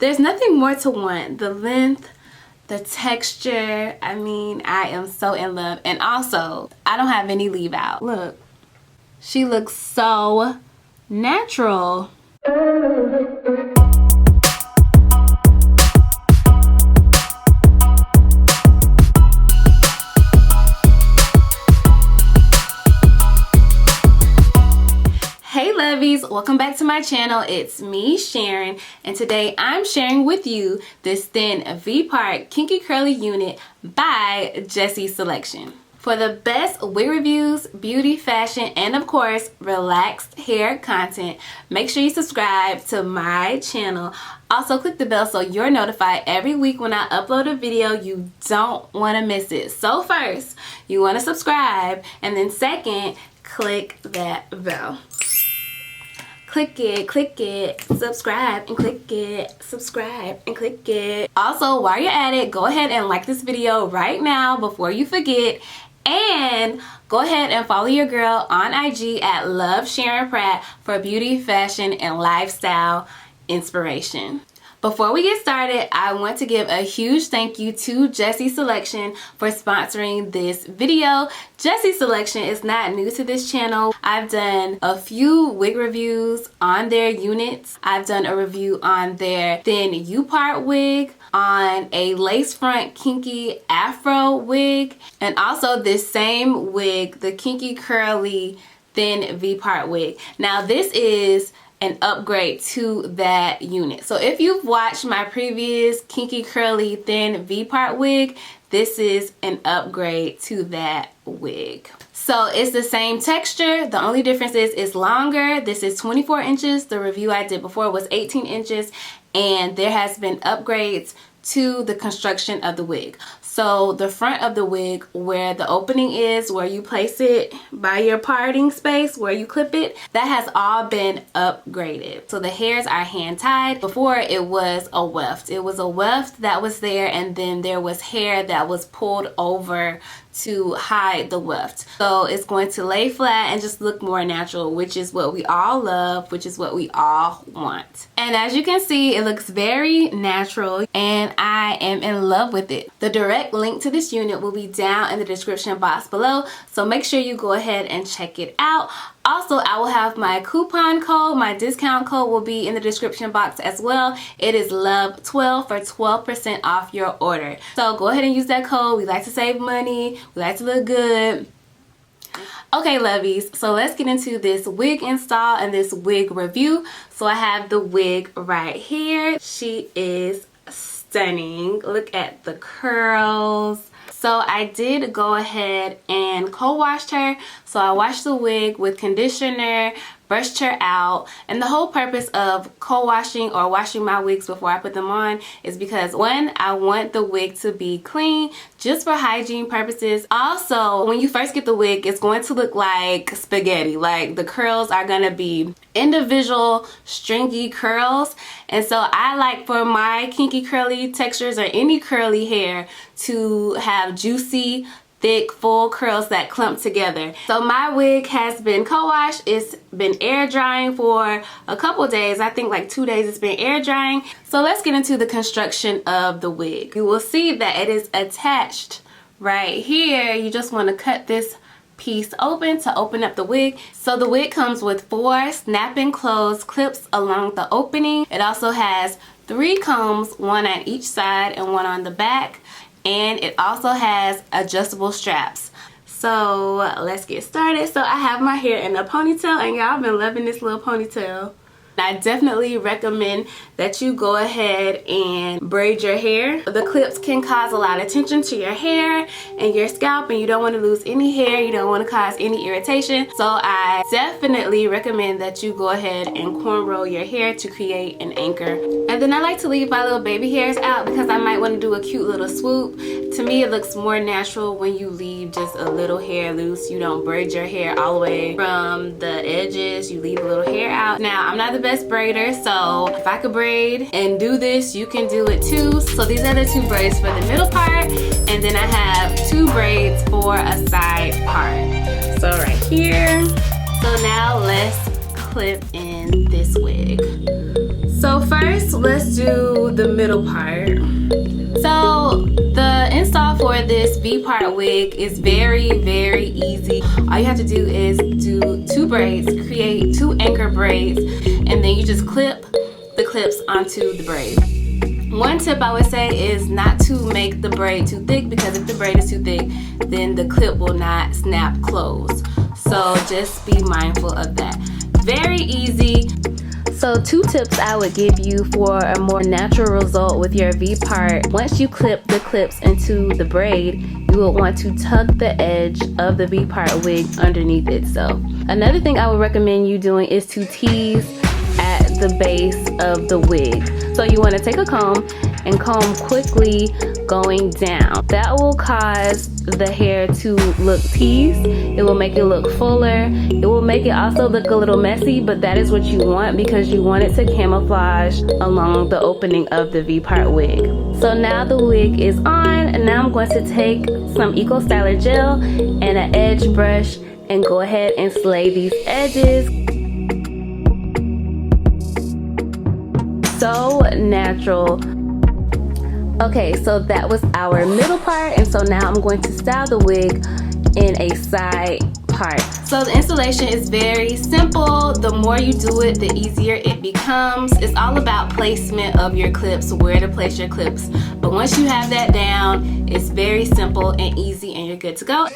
There's nothing more to want. The length, the texture, I mean, I am so in love. And also, I don't have any leave out. Look, she looks so natural. Welcome back to my channel. It's me, Sharon, and today I'm sharing with you this thin V-part kinky curly unit by Jessie Selection. For the best wig reviews, beauty, fashion, and of course relaxed hair content, make sure you subscribe to my channel. Also click the bell so you're notified every week when I upload a video. You don't want to miss it. So first, you want to subscribe, and then second, click that bell. Click it, subscribe, and click it, subscribe, and click it. Also, while you're at it, go ahead and like this video right now before you forget. And go ahead and follow your girl on IG at Love Sharon Pratt for beauty, fashion, and lifestyle inspiration. Before we get started, I want to give a huge thank you to Jessie Selection for sponsoring this video. Jessie Selection is not new to this channel. I've done a few wig reviews on their units. I've done a review on their thin U-part wig, on a lace front kinky afro wig, and also this same wig, the kinky curly thin V-part wig. Now this is an upgrade to that unit. So if you've watched my previous kinky curly thin V-part wig, this is an upgrade to that wig. So it's the same texture. The only difference is it's longer. This is 24 inches. The review I did before was 18 inches, and there has been upgrades to the construction of the wig. So the front of the wig, where the opening is, where you place it by your parting space, where you clip it, that has all been upgraded. So the hairs are hand tied. Before it was a weft. It was a weft that was there, and then there was hair that was pulled over to hide the weft. So it's going to lay flat and just look more natural, which is what we all love, which is what we all want. And as you can see, it looks very natural, and I am in love with it. The direct link to this unit will be down in the description box below, so make sure you go ahead and check it out. Also, I will have my coupon code. My discount code will be in the description box as well. It is LOVE12 for 12% off your order. So go ahead and use that code. We like to save money. We like to look good. Okay, lovies, so let's get into this wig install and this wig review. So I have the wig right here. She is stunning. Look at the curls. So I did go ahead and co-washed her. So I washed the wig with conditioner, brushed her out, and the whole purpose of co-washing or washing my wigs before I put them on is because, one, I want the wig to be clean just for hygiene purposes. Also, when you first get the wig, it's going to look like spaghetti. Like the curls are going to be individual stringy curls, and so I like for my kinky curly textures or any curly hair to have juicy, thick, full curls that clump together. So my wig has been co-washed. It's been air drying for a couple days. I think like 2 days it's been air drying. So let's get into the construction of the wig. You will see that it is attached right here. You just want to cut this piece open to open up the wig. So the wig comes with 4 snap and close clips along the opening. It also has 3 combs, one on each side and one on the back. And it also has adjustable straps. So let's get started. So I have my hair in a ponytail, and y'all been loving this little ponytail. I definitely recommend that you go ahead and braid your hair. The clips can cause a lot of tension to your hair and your scalp, and you don't want to lose any hair. You don't want to cause any irritation. So I definitely recommend that you go ahead and cornrow your hair to create an anchor. And then I like to leave my little baby hairs out because I might want to do a cute little swoop. To me, it looks more natural when you leave just a little hair loose. You don't braid your hair all the way from the edges. You leave a little hair out. Now, I'm not the best braider, so if I could braid and do this, you can do it too. So these are the 2 braids for the middle part, and then I have 2 braids for a side part. So right here. So now let's clip in this wig. So first, first, let's do the middle part. So the install for this V-part wig is very easy. All you have to do is do 2 braids, create 2 anchor braids, and then you just clip the clips onto the braid. One tip I would say is not to make the braid too thick, because if the braid is too thick, then the clip will not snap closed. So just be mindful of that. Very easy. So 2 tips I would give you for a more natural result with your V-part. Once you clip the clips into the braid, you will want to tuck the edge of the V-part wig underneath itself. Another thing I would recommend you doing is to tease at the base of the wig. So you want to take a comb and comb quickly going down. That will cause the hair to look teased. It will make it look fuller. It will make it also look a little messy, but that is what you want, because you want it to camouflage along the opening of the V-part wig. So now the wig is on, and now I'm going to take some Eco Styler gel and an edge brush and go ahead and slay these edges. So natural. Okay, so that was our middle part, and so now I'm going to style the wig in a side part. So the installation is very simple. The more you do it, the easier it becomes. It's all about placement of your clips, where to place your clips. But once you have that down, it's very simple and easy, and you're good to go.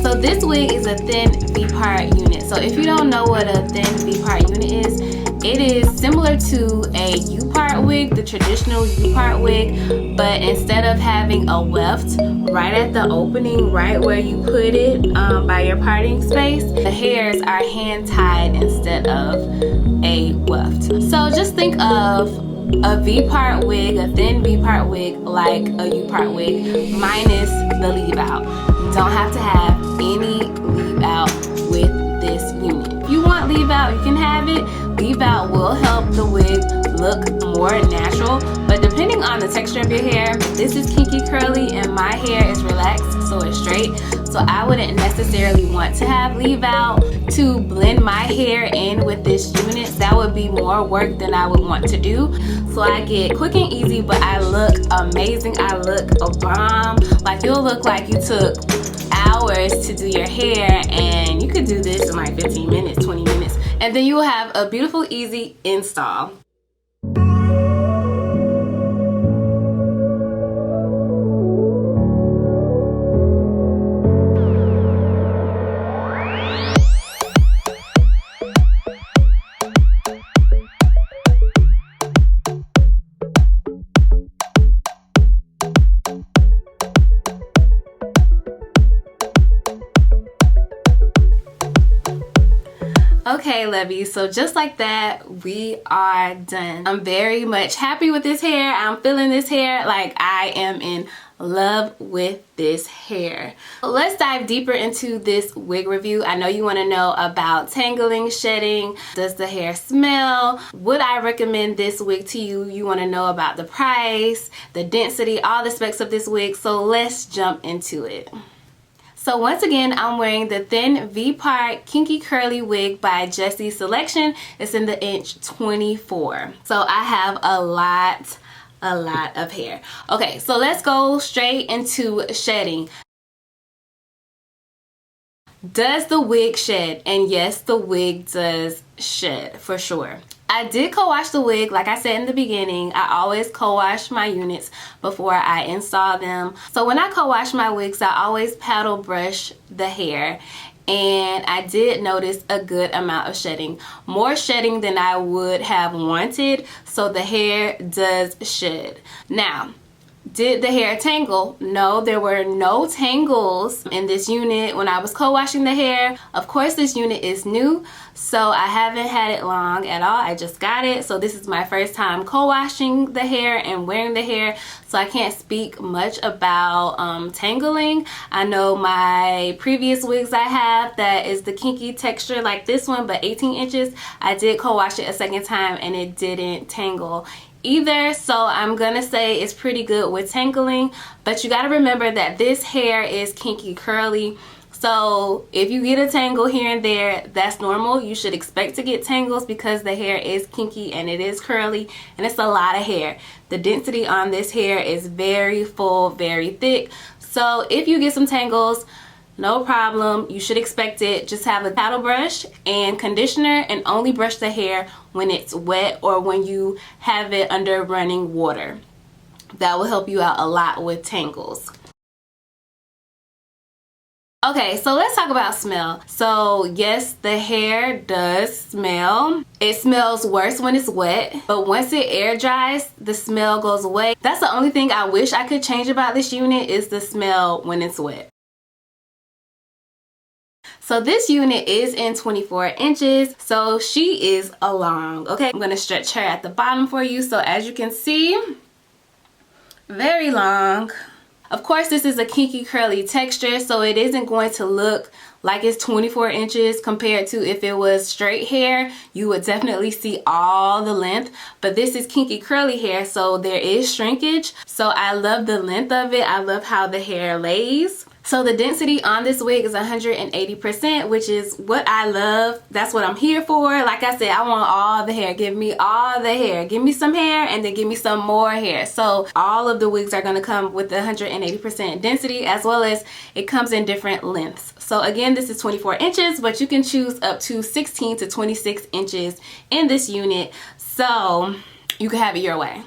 So this wig is a thin V-part unit. So if you don't know what a thin V-part unit is, it is similar to a U-part wig, the traditional U-part wig, but instead of having a weft right at the opening, right where you put it by your parting space, the hairs are hand-tied instead of a weft. So just think of a V-part wig, a thin V-part wig, like a U-part wig, minus the leave out. You don't have to have any leave out with this unit. If you want leave out, you can have it. Leave out will help the wig look more natural, but depending on the texture of your hair, this is kinky curly and my hair is relaxed, so it's straight. So I wouldn't necessarily want to have leave out to blend my hair in with this unit. That would be more work than I would want to do. So I get quick and easy, but I look amazing. I look a bomb. Like, you'll look like you took hours to do your hair, and you could do this in like 15 minutes, 20 minutes, and then you will have a beautiful, easy install. Okay, lovies, so just like that, we are done. I'm very much happy with this hair. I'm feeling this hair. Like, I am in love with this hair. Let's dive deeper into this wig review. I know you want to know about tangling, shedding. Does the hair smell? Would I recommend this wig to you? You want to know about the price, the density, all the specs of this wig. So let's jump into it. So once again, I'm wearing the thin V-part kinky curly wig by Jessie Selection. It's in the inch 24. So I have a lot of hair. Okay, so let's go straight into shedding. Does the wig shed? And yes, the wig does shed for sure. I did co-wash the wig. Like I said in the beginning, I always co-wash my units before I install them. So when I co-wash my wigs, I always paddle brush the hair, and I did notice a good amount of shedding. More shedding than I would have wanted, so the hair does shed. Now, did the hair tangle? No, there were no tangles in this unit when I was co-washing the hair. Of course, this unit is new, so I haven't had it long at all. I just got it, so this is my first time co-washing the hair and wearing the hair, so I can't speak much about tangling. I know my previous wigs I have that is the kinky texture like this one, but 18 inches, I did co-wash it a second time and it didn't tangle either, so I'm gonna say it's pretty good with tangling. But you got to remember that this hair is kinky curly, So if you get a tangle here and there, that's normal. You should expect to get tangles because the hair is kinky and it is curly and it's a lot of hair. The density on this hair is very full, very thick. So if you get some tangles, no problem. You should expect it. Just have a paddle brush and conditioner and only brush the hair when it's wet or when you have it under running water. That will help you out a lot with tangles. Okay, so let's talk about smell. So yes, the hair does smell. It smells worse when it's wet, but once it air dries, the smell goes away. That's the only thing I wish I could change about this unit is the smell when it's wet. So this unit is in 24 inches, so she is a long. Okay, I'm gonna stretch her at the bottom for you. So as you can see, very long. Of course, this is a kinky curly texture, so it isn't going to look like it's 24 inches compared to if it was straight hair. You would definitely see all the length, but this is kinky curly hair, so there is shrinkage. So I love the length of it. I love how the hair lays. So the density on this wig is 180%, which is what I love. That's what I'm here for. Like I said, I want all the hair. Give me all the hair. Give me some hair and then give me some more hair. So all of the wigs are going to come with the 180% density, as well as it comes in different lengths. So again, this is 24 inches, but you can choose up to 16 to 26 inches in this unit. So you can have it your way.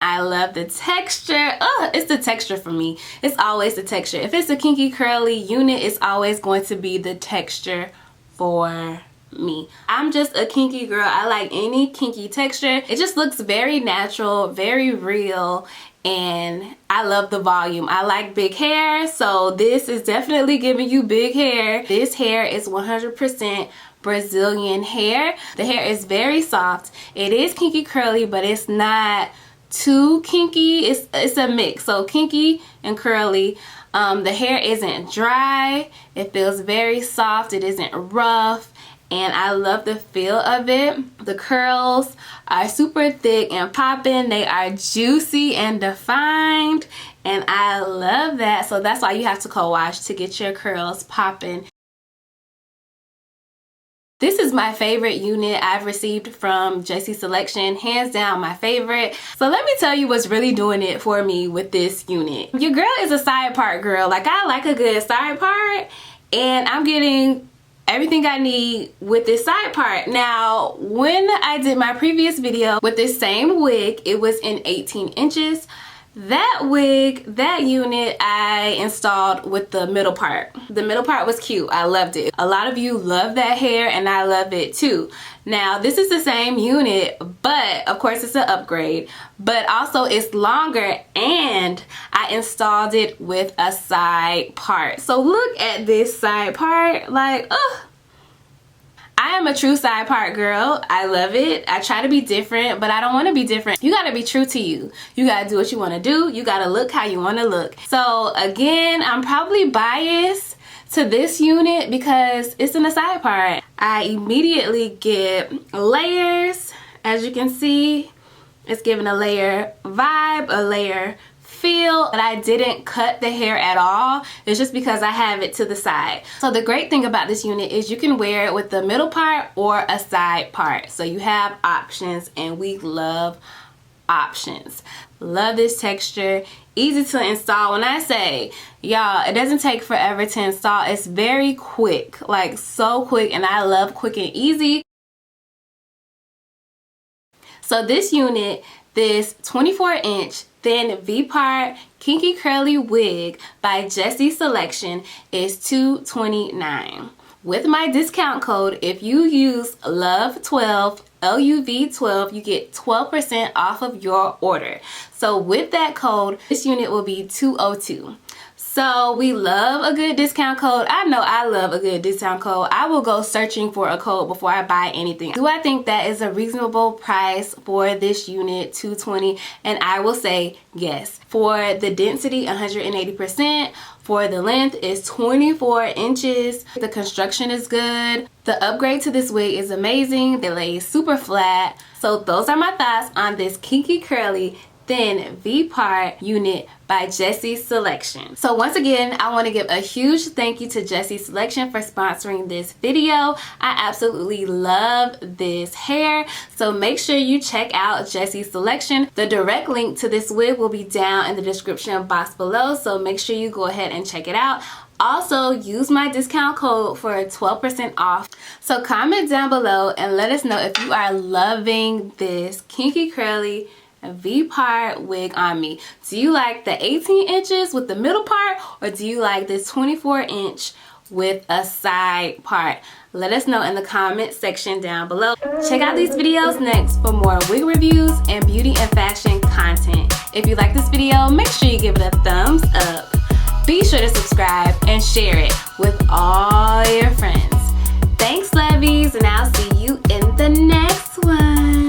I love the texture. It's the texture for me. It's always the texture. If it's a kinky curly unit, it's always going to be the texture for me. I'm just a kinky girl. I like any kinky texture. It just looks very natural, very real, and I love the volume. I like big hair, so this is definitely giving you big hair. This hair is 100% Brazilian hair. The hair is very soft. It is kinky curly, but it's not too kinky. It's a mix, so kinky and curly. The hair isn't dry. It feels very soft. It isn't rough, and I love the feel of it. The curls are super thick and popping. They are juicy and defined, and I love that. So that's why you have to co-wash to get your curls popping. This is my favorite unit I've received from Jessie Selection, hands down my favorite. So let me tell you what's really doing it for me with this unit. Your girl is a side part girl. Like, I like a good side part, and I'm getting everything I need with this side part. Now, when I did my previous video with this same wig, it was in 18 inches. That wig, that unit, I installed with the middle part. The middle part was cute. I loved it. A lot of you love that hair, and I love it too. Now, this is the same unit, but of course it's an upgrade, but also it's longer, and I installed it with a side part. So look at this side part. Like, I am a true side part girl. I love it. I try to be different, but I don't want to be different. You got to be true to you. You got to do what you want to do. You got to look how you want to look. So again, I'm probably biased to this unit because it's in the side part. I immediately get layers. As you can see, it's giving a layer vibe, a layer feel, but I didn't cut the hair at all. It's just because I have it to the side. So the great thing about this unit is you can wear it with the middle part or a side part. So you have options, and we love options. Love this texture. Easy to install. When I say, y'all, it doesn't take forever to install. It's very quick, like so quick, and I love quick and easy. So this unit, this 24-inch thin V-part kinky curly wig by Jessie Selection is $229. With my discount code, if you use LUV12, LUV12, you get 12% off of your order. So with that code, this unit will be $202. So we love a good discount code. I know I love a good discount code. I will go searching for a code before I buy anything. Do I think that is a reasonable price for this unit, $220? And I will say yes. For the density, 180%. For the length is 24 inches. The construction is good. The upgrade to this wig is amazing. They lay super flat. So those are my thoughts on this kinky curly thin V-part unit by Jessie Selection. So once again, I want to give a huge thank you to Jessie Selection for sponsoring this video. I absolutely love this hair, so make sure you check out Jessie Selection. The direct link to this wig will be down in the description box below, so make sure you go ahead and check it out. Also, use my discount code for 12% off. So comment down below and let us know if you are loving this kinky curly V-part wig on me. Do you like the 18 inches with the middle part, or do you like this 24-inch with a side part? Let us know in the comment section down below. Check out these videos next for more wig reviews and beauty and fashion content. If you like this video, make sure you give it a thumbs up. Be sure to subscribe and share it with all your friends. Thanks, lovies, and I'll see you in the next one.